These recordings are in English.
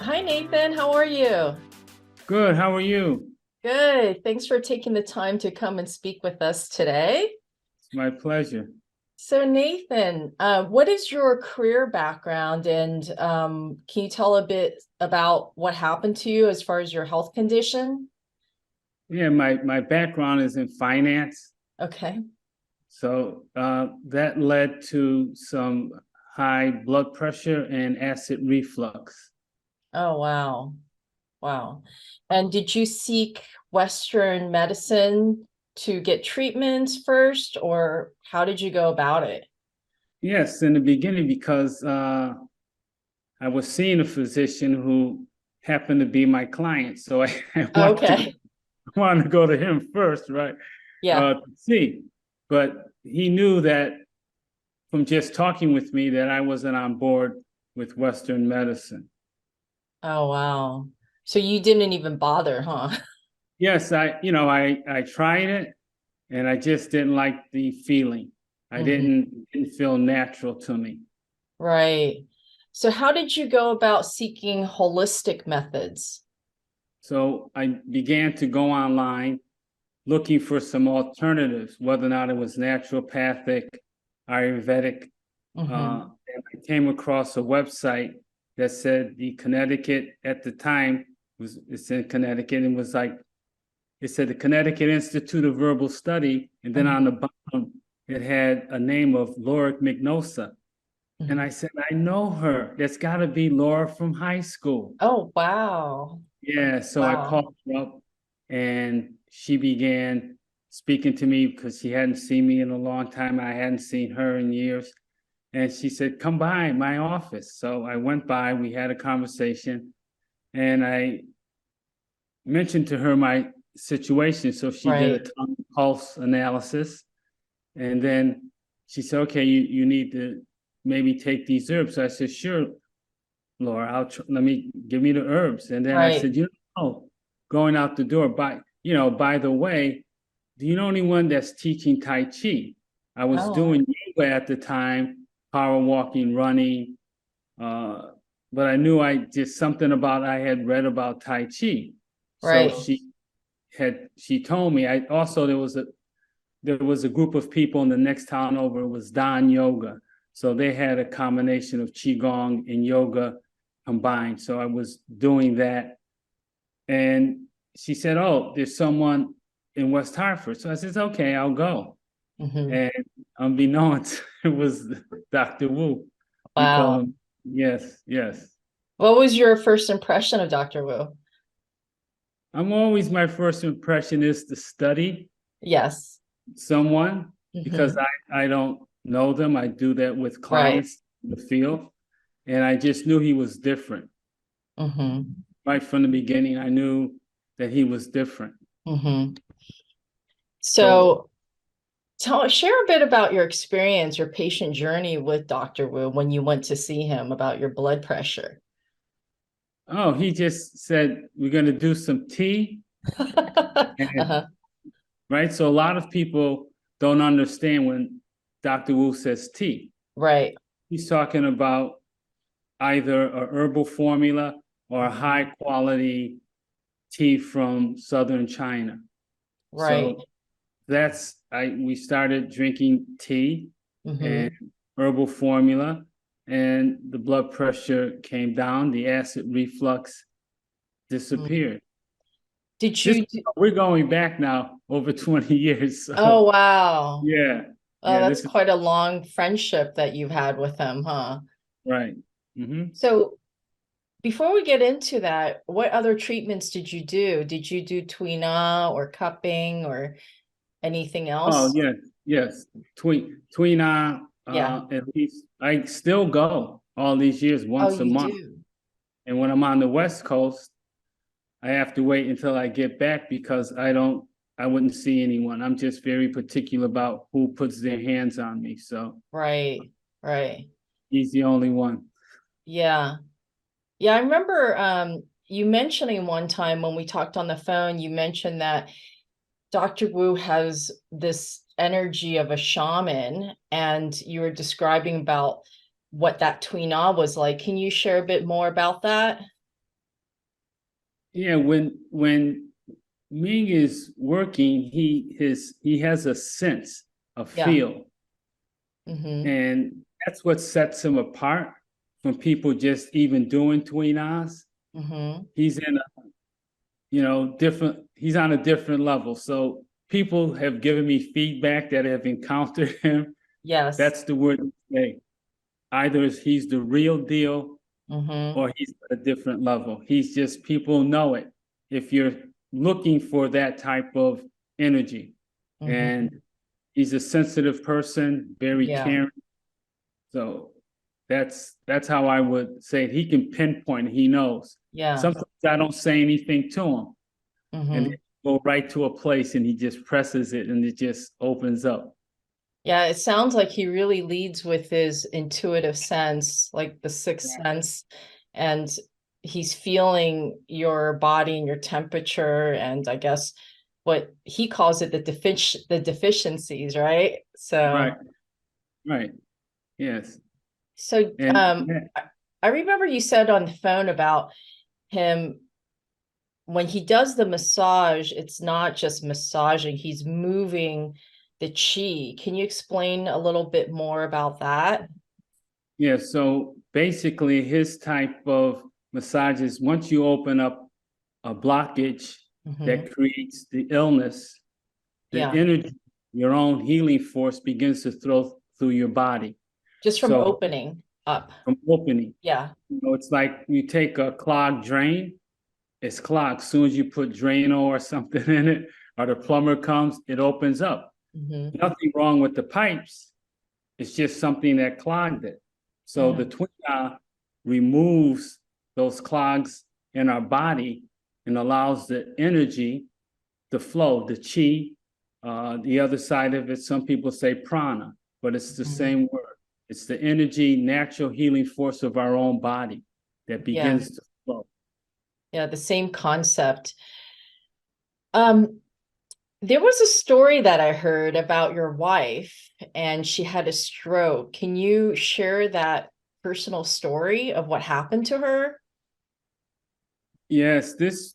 Hi, Nathan. How are you? Good. How are you? Good. Thanks for taking the time to come and speak with us today. It's my pleasure. So, Nathan, what is your career background, and can you tell a bit about what happened to you as far as your health condition? Yeah, my background is in finance, Okay. so that led to some high blood pressure and acid reflux. Oh, wow. Wow. And did you seek Western medicine to get treatments first, or how did you go about it? Yes, in the beginning because I was seeing a physician who happened to be my client, so I Okay. wanted to go to him first, right? Yeah. To see, but he knew that from just talking with me that I wasn't on board with Western medicine. Oh, wow. So you didn't even bother, huh? Yes, I tried it and I just didn't like the feeling. I hmm didn't feel natural to me. Right. So how did you go about seeking holistic methods? So I began to go online looking for some alternatives, whether or not it was naturopathic, Ayurvedic. hmm And I came across a website that said the Connecticut at the time it's in Connecticut and was like it said the Connecticut Institute of Verbal Study, and then on the hmm bottom it had a name of Laura McNosa. And hmm I said, I know her. That's got to be Laura from high school. Oh, wow. Yeah, so I Wow. called her up and she began speaking to me because she hadn't seen me in a long time. I hadn't seen her in years. And she said, come by my office. So I went by, we had a conversation, and I mentioned to her my situation. So she did a Right. tongue pulse analysis. And then she said, okay, you need to maybe take these herbs. So I said, sure, Laura, let me give me the herbs. And then I Right. said, going out the door, by the way, do you know anyone that's teaching Tai Chi? I was Oh, doing yoga at the time, power walking, running, uh, but I knew I had read about Tai Chi. So right. she told me. I also there was a group of people in the next town over. It was Dan Yoga, so they had a combination of qigong and yoga combined. So I was doing that, and she said, "Oh, there's someone in West Hartford." So I said, "Okay, I'll go." hmm And unbeknownst, it was Dr. Wu. We call Wow. him. Yes, yes. What was your first impression of Dr. Wu? My first impression is to study Yes. someone because hmm I don't know them. I do that with Right. clients in the field. And I just knew he was different. hmm Right from the beginning, I knew that he was different. hmm So, So share a bit about your experience, your patient journey with Dr. Wu when you went to see him about your blood pressure. oh, he just said, we're going to do some tea. And, Uh-huh. right. So, a lot of people don't understand when Dr. Wu says tea. Right. He's talking about either a herbal formula or a Mhm. high quality tea from southern China. Right. So we started drinking tea and hmm herbal formula, and the blood pressure came down, the acid reflux disappeared. Did This you we're going back now over 20 years. Oh, So wow. yeah, Oh, yeah, that's this is quite a long friendship that you've had with him, huh? right. Hmm. So before we get into that, what other treatments did you do? Did you do Tuina or cupping or anything Oh else? yes, yes. Tween Yeah. at least I still go all these years Oh, once a you month. do. And when I'm on the West Coast, I have to wait until I get back because I wouldn't see anyone. I'm just very particular about who puts their hands on me. So Right. Right. he's the only one. Yeah. Yeah, I remember you mentioning one time when we talked on the phone, you mentioned that Dr. Wu has this energy of a shaman, and you were describing about what that Tuina was like. Can you share a bit more about that? Yeah, when Ming is working, he has a sense, a Yeah. feel, Mm-hmm. and that's what sets him apart from people just even doing Tuinas. Mm-hmm. He's in a, different, he's on a different level. So people have given me feedback that have encountered him. Yes. That's the word they say. Either he's the real deal Mm-hmm. or he's at a different level. He's just, people know it. If you're looking for that type of energy, Mm-hmm. and he's a sensitive person, very Yeah. caring. So that's how I would say it. He can pinpoint, he knows. Yeah. Sometimes I don't say anything to him, and Mm-hmm. then go right to a place and he just presses it and it just opens up. Yeah, it sounds like he really leads with his intuitive sense, like the sixth Yeah. sense, and he's feeling your body and your temperature, and I guess what he calls it the deficiencies, right? Right, So, right. Yes. so And yeah, I remember you said on the phone about him when he does the massage, it's not just massaging, he's moving the chi. Can you explain a little bit more about that? yeah. So basically his type of massages, once you open up a blockage Hmm. that creates the illness, the Yeah, energy, your own healing force begins to flow through your body. just from So opening up. from opening, Yeah. it's like you take a clogged drain, it's clogged. As soon as you put Drano or something in it, or the plumber comes, it opens up. Hmm. Nothing wrong with the pipes. It's just something that clogged it. So the Mm. Twina removes those clogs in our body and allows the energy to flow, the chi. The other side of it, some people say prana, but it's the Mhm. same word. It's the energy, natural healing force of our own body that Yeah, begins to flow. yeah, the same concept. Um, there was a story that I heard about your wife, and she had a stroke. Can you share that personal story of what happened to her? Yes, this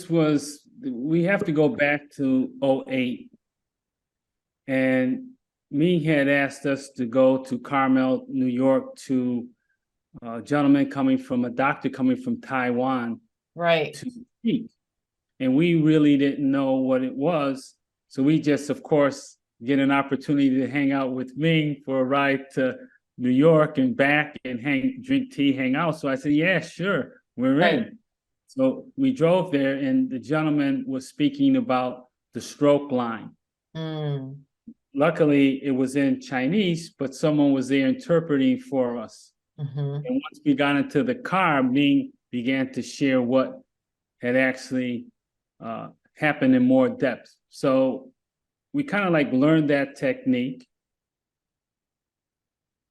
was, we have to go back to '08, and me had asked us to go to Carmel, New York, to a gentleman coming from, a doctor coming from Taiwan Right, to speak. And we really didn't know what it was. So we just, of course, get an opportunity to hang out with Ming for a ride to New York and back and drink tea, hang out. So I said, yeah, sure, we're right. in. So we drove there, and the gentleman was speaking about the stroke line. Mm, Luckily, it was in Chinese, but someone was there interpreting for us. hmm. And once we got into the car, Ming began to share what had actually happened in more depth. So we kind of like learned that technique.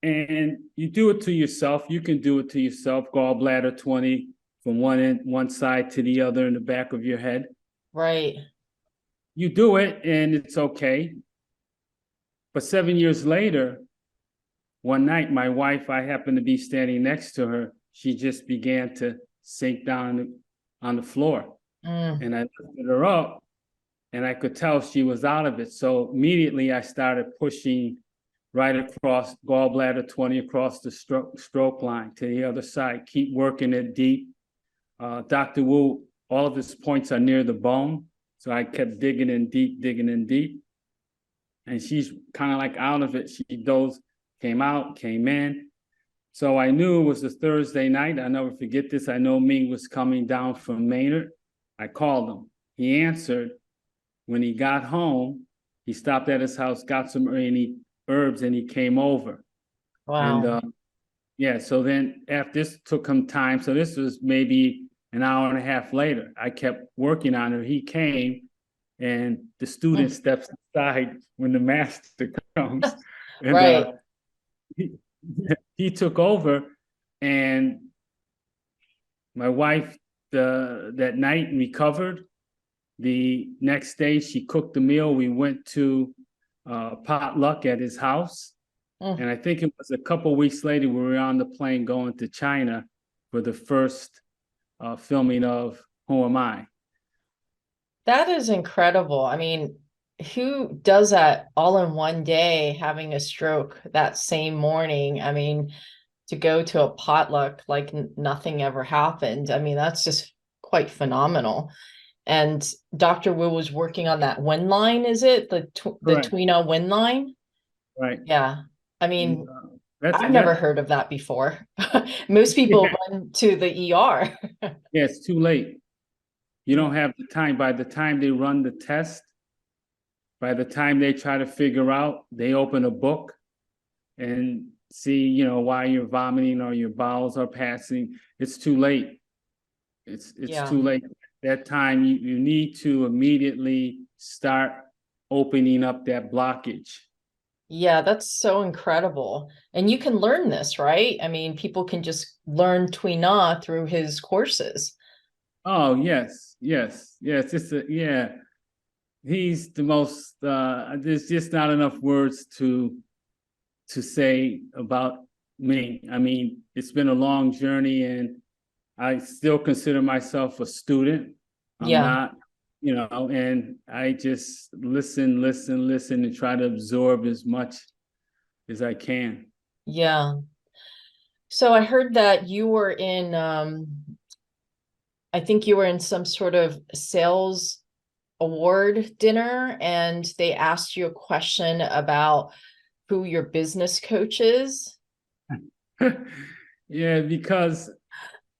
And you do it to yourself. You can do it to yourself. Gallbladder 20 from one side to the other in the back of your head. Right. You do it and it's okay. But 7 years later, one night, my wife, I happened to be standing next to her. She just began to sink down on the floor. Mm, And I lifted her up and I could tell she was out of it. So immediately I started pushing right across gallbladder 20 across the stroke line to the other side. Keep working it deep. Dr. Wu, all of his points are near the bone. So I kept digging in deep, digging in deep. And she's kind of like out of it. She dozed, came out, came in. So I knew it was a Thursday night. I never forget this. I know Ming was coming down from Maynard. I called him. He answered. When he got home, he stopped at his house, got some herbs, and he came over. And wow. yeah, so then after this took him time. So this was maybe an hour and a half later. I kept working on it. He came, and the student Mm. steps aside when the master comes, and Right. he, he took over, and my wife that night recovered. The next day, she cooked the meal. We went to potluck at his house. Mm, And I think it was a couple weeks later, we were on the plane going to China for the first filming of who am I? That is incredible. I mean, who does that all in one day, having a stroke that same morning? I mean, to go to a potluck like nothing ever happened. I mean, that's just quite phenomenal. And Dr. Wu was working on that wind line, is it? The Correct. Twino wind line? Right. Yeah. I And, mean, that's I've never that. heard of that before. Most people Yeah, run to the ER. yeah, it's too late. You Yeah. don't have the time. By the time they run the test, by the time they try to figure out, they open a book and see, why you're vomiting or your bowels are passing. It's too late. It's Yeah. too late. That time you need to immediately start opening up that blockage. Yeah, that's so incredible. And you can learn this, right? I mean, people can just learn Tuina through his courses. Oh yes, yes, yes. Yeah. He's the most. There's just not enough words to say about me. I mean, it's been a long journey, and I still consider myself a student. I'm Yeah. not, and I just listen, listen, listen, and try to absorb as much as I can. Yeah. So I heard that you were in I think you were in some sort of sales award dinner and they asked you a question about who your business coach is. Yeah, because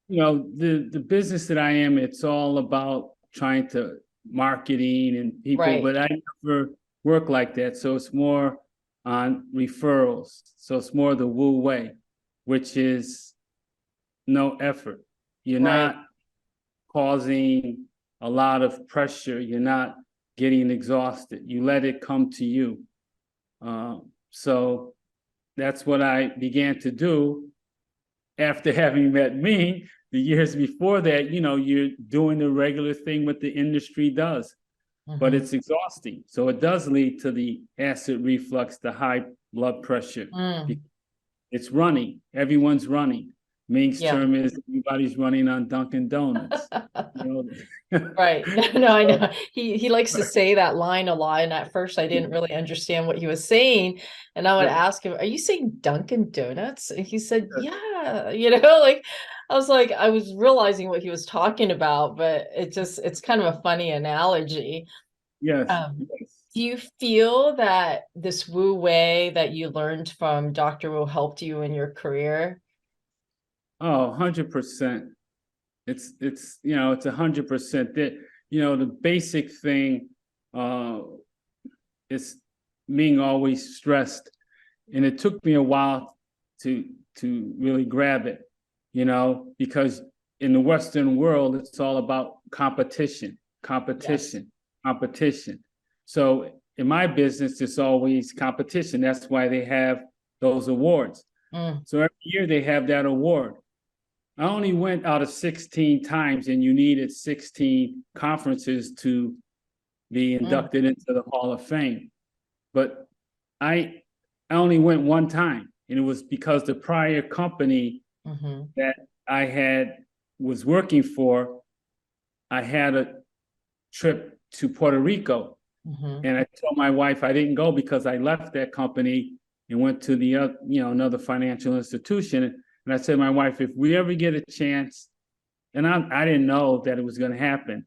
the business that I am, it's all about trying to marketing and people, Right. but I never work like that. So it's more on referrals. So it's more the Wu way, which is no effort. You're Right. not causing a lot of pressure. You're not getting exhausted. You let it come to you. So that's what I began to do after having met me. The years before that, you're doing the regular thing what the industry does, but Mm-hmm. it's exhausting. So it does lead to the acid reflux, the high blood pressure. Mm. It's running. Everyone's running. Ming's Yeah. term is everybody's running on Dunkin' Donuts. Right. No, no, I So, know. He likes to say that line a lot. And at first I didn't really understand what he was saying. And I would yeah, ask him, "Are you saying Dunkin' Donuts?" And he said, "Yeah." Like I was realizing what he was talking about, but it's kind of a funny analogy. yes, Um, yes. do you feel that this Wu Wei that you learned from Dr. Wu helped you in your career? Oh, 100%. It's 100% that, the basic thing uh is being always stressed. And it took me a while to really grab it, because in the Western world, it's all about competition, Yes. competition, competition. So in my business, it's always competition. That's why they have those awards. Mm, So every year they have that award. I only went out of 16 times, and you needed 16 conferences to be mm, inducted into the Hall of Fame. But I I only went one time, and it was because the prior company hmm that I had was working for, I had a trip to Puerto Rico, hmm and I told my wife I didn't go because I left that company and went to the another financial institution. And I said to my wife, if we ever get a chance, and I didn't know that it was going to happen,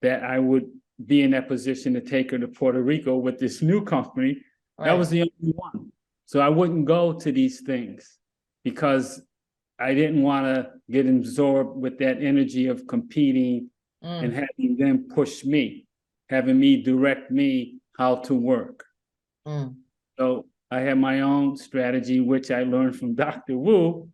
that I would be in that position to take her to Puerto Rico with this new company. That was Right. the only one. So I wouldn't go to these things because I didn't want to get absorbed with that energy of competing and Mm, having them push me, having me direct me how to work. mm. So I have my own strategy, which I learned from Dr. Wu,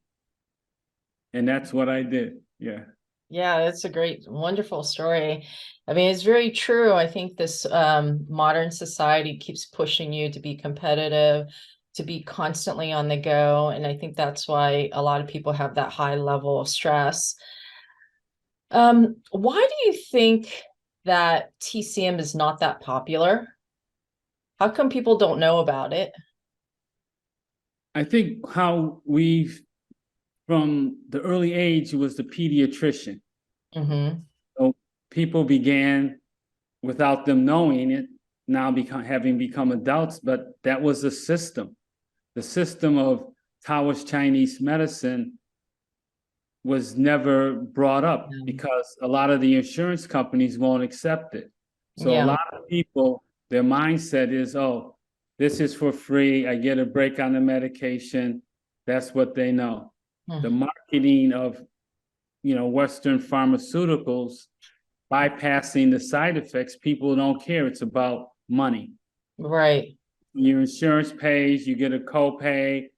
and that's what I did. Yeah. Yeah, it's a great, wonderful story. I mean, it's very true. I think this modern society keeps pushing you to be competitive, to be constantly on the go. And I think that's why a lot of people have that high level of stress. Why do you think that TCM is not that popular? How come people don't know about it? I think how from the early age, it was the pediatrician. Mm-hmm. So people began, without them knowing it, now having become adults, but that was a system. The system of Taoist Chinese medicine was never brought up Yeah. because a lot of the insurance companies won't accept it. So a Yeah. lot of people, their mindset is, oh, this is for free. I get a break on the medication. That's what they know. The Hmm. marketing of, Western pharmaceuticals, bypassing the side effects, people don't care. It's about money. Right. Your insurance pays, you get a copay,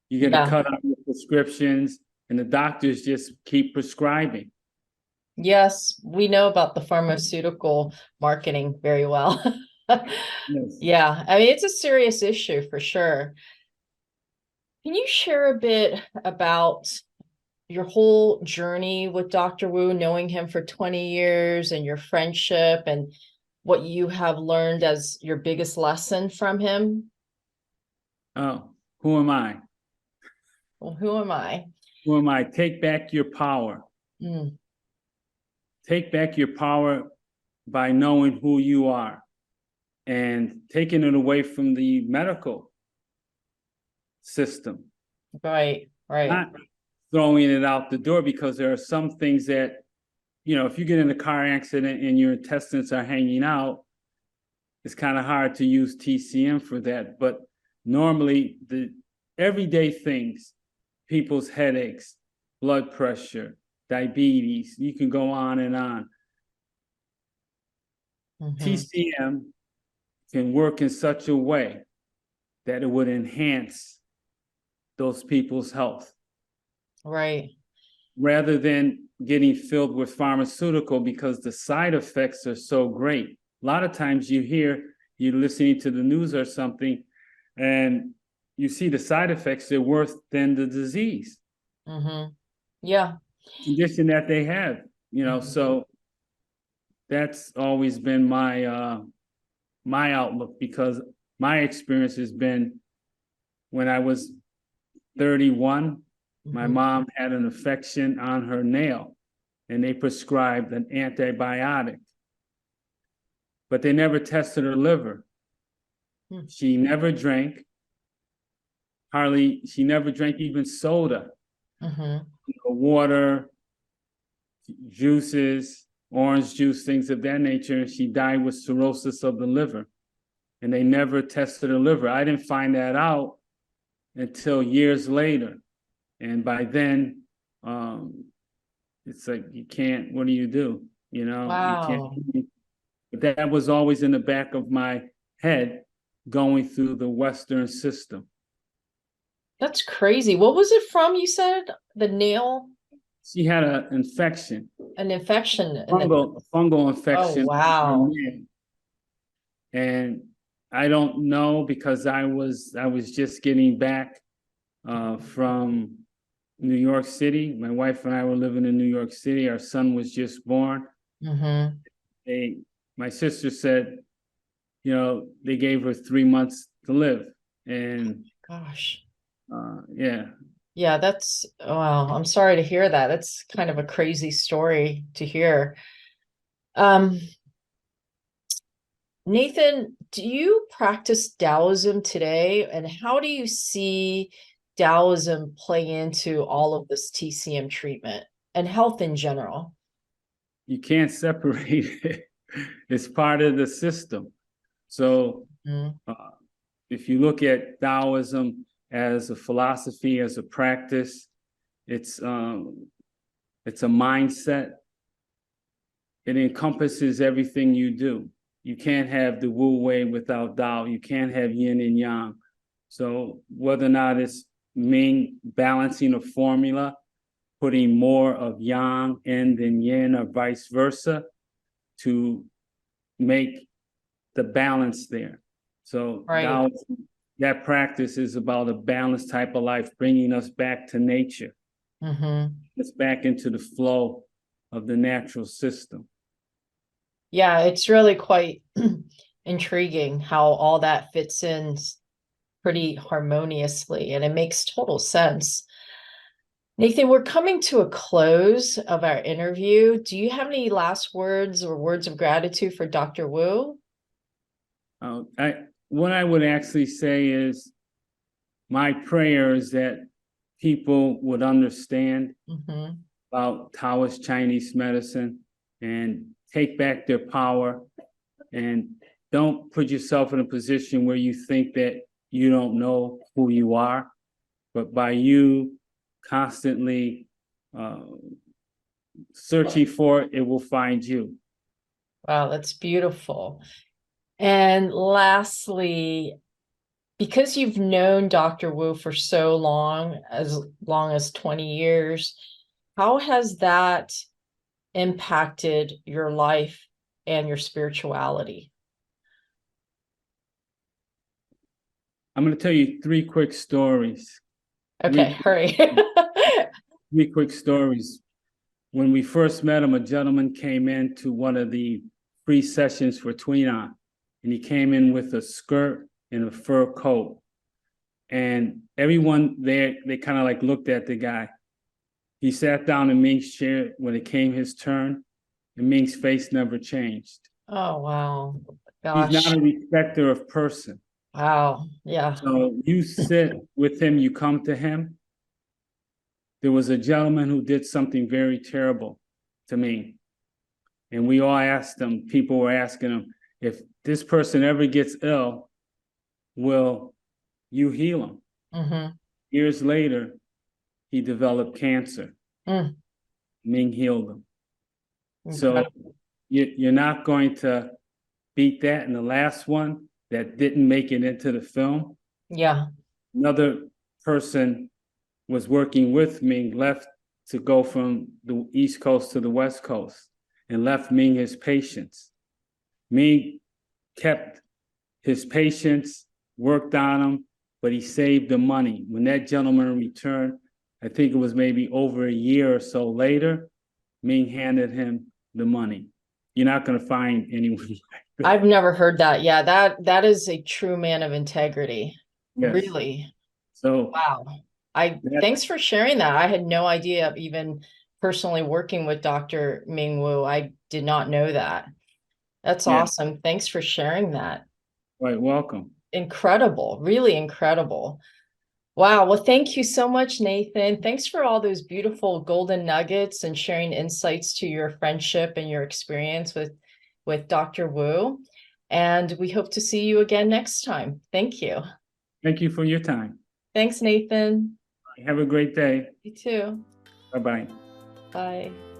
you get a Yeah. cut on your prescriptions, and the doctors just keep prescribing. Yes, we know about the pharmaceutical marketing very well. Yes. Yeah, I mean, it's a serious issue for sure. Can you share a bit about your whole journey with Dr. Wu, knowing him for 20 years and your friendship and what you have learned as your biggest lesson from him? Oh, who am I? Well, who am I? Who am I? Take back your power. Mm, Take back your power by knowing who you are and taking it away from the medical system. right, right. Not throwing it out the door, because there are some things that, if you get in a car accident and your intestines are hanging out, it's kind of hard to use TCM for that. But normally, the everyday things, people's headaches, blood pressure, diabetes, you can go on and on. Hmm. TCM can work in such a way that it would enhance those people's health Right. rather than getting filled with pharmaceutical, because the side effects are so great. A lot of times you're listening to the news or something, and you see the side effects, they're worse than the disease Hmm. Yeah. condition that they have, Mhm. so that's always been my outlook, because my experience has been, when I was 31, my Mhm. mom had an infection on her nail and they prescribed an antibiotic, but they never tested her liver. Mm. She never drank, she never drank even soda, Mhm. water, juices, orange juice, things of that nature. And she died with cirrhosis of the liver. And they never tested her liver. I didn't find that out until years later. And by then, it's like, you can't, what do you do? You can't. Wow. But that was always in the back of my head, going through the Western system. That's crazy. What was it from? You said the nail, She had an infection, an infection in the. a fungal Oh, infection on her wow. nail. And I don't know, because I was just getting back from New York City. My wife and I were living in New York City. Our son was just born. Hmm. They, my sister said, they gave her 3 months to live, and Gosh. yeah, Yeah, that's wow. I'm sorry to hear that. That's kind of a crazy story to hear. Um, Nathan, do you practice Taoism today? And how do you see Taoism play into all of this TCM treatment and health in general? you can't separate it. It's part of the system. So Mm, uh, if you look at Taoism as a philosophy, as a practice, it's um, it's a mindset. It encompasses everything you do. You can't have the Wu Wei without Tao. You can't have yin and yang. So whether or not it's Ming balancing a formula, putting more of yang in than yin, or vice versa, to make the balance there. So right. that practice is about a balanced type of life, bringing us back to nature, Hmm. us back into the flow of the natural system. Yeah, it's really quite intriguing how all that fits in pretty harmoniously, and it makes total sense. Nathan, we're coming to a close of our interview. Do you have any last words or words of gratitude for Dr. Wu? What I would actually say is my prayer is that people would understand about Taoist Chinese medicine and take back their power, and don't put yourself in a position where you think that you don't know who you are, but by you constantly searching for it, it will find you. Wow, that's beautiful. And lastly, because you've known Dr. Wu for so long as 20 years, how has that impacted your life and your spirituality? I'm going to tell you three quick stories. Okay, hurry. Three quick stories. When we first met him, a gentleman came in to one of the free sessions for Tweenon, and he came in with a skirt and a fur coat. And everyone there, they kind of like looked at the guy. He sat down in Ming's chair when it came his turn, and Ming's face never changed. Oh, wow. He's Gosh. not a respecter of person. Wow. Yeah. So you sit with him, you come to him. There was a gentleman who did something very terrible to me. And we all asked him, people were asking him, if this person ever gets ill, will you heal him? Years later, he developed cancer. Ming healed him. So you're not going to beat that. And the last one that didn't make it into the film. Yeah. Another person was working with Ming, left to go from the East Coast to the West Coast, and left Ming his patients. Ming kept his patients, worked on them, but he saved the money. When that gentleman returned, I think it was maybe over a year or so later, Ming handed him the money. You're not going to find anyone like that. I've never heard that. Yeah, that is a true man of integrity. Yes. Really. So wow. Thanks for sharing that. I had no idea of even personally working with Dr. Ming Wu. I did not know that. That's awesome. Thanks for sharing that. Right, welcome. Incredible, really incredible. Wow. Well, thank you so much, Nathan. Thanks for all those beautiful golden nuggets and sharing insights to your friendship and your experience with Dr. Wu. And we hope to see you again next time. Thank you. Thank you for your time. Thanks, Nathan. Have a great day. You too. Bye-bye. Bye.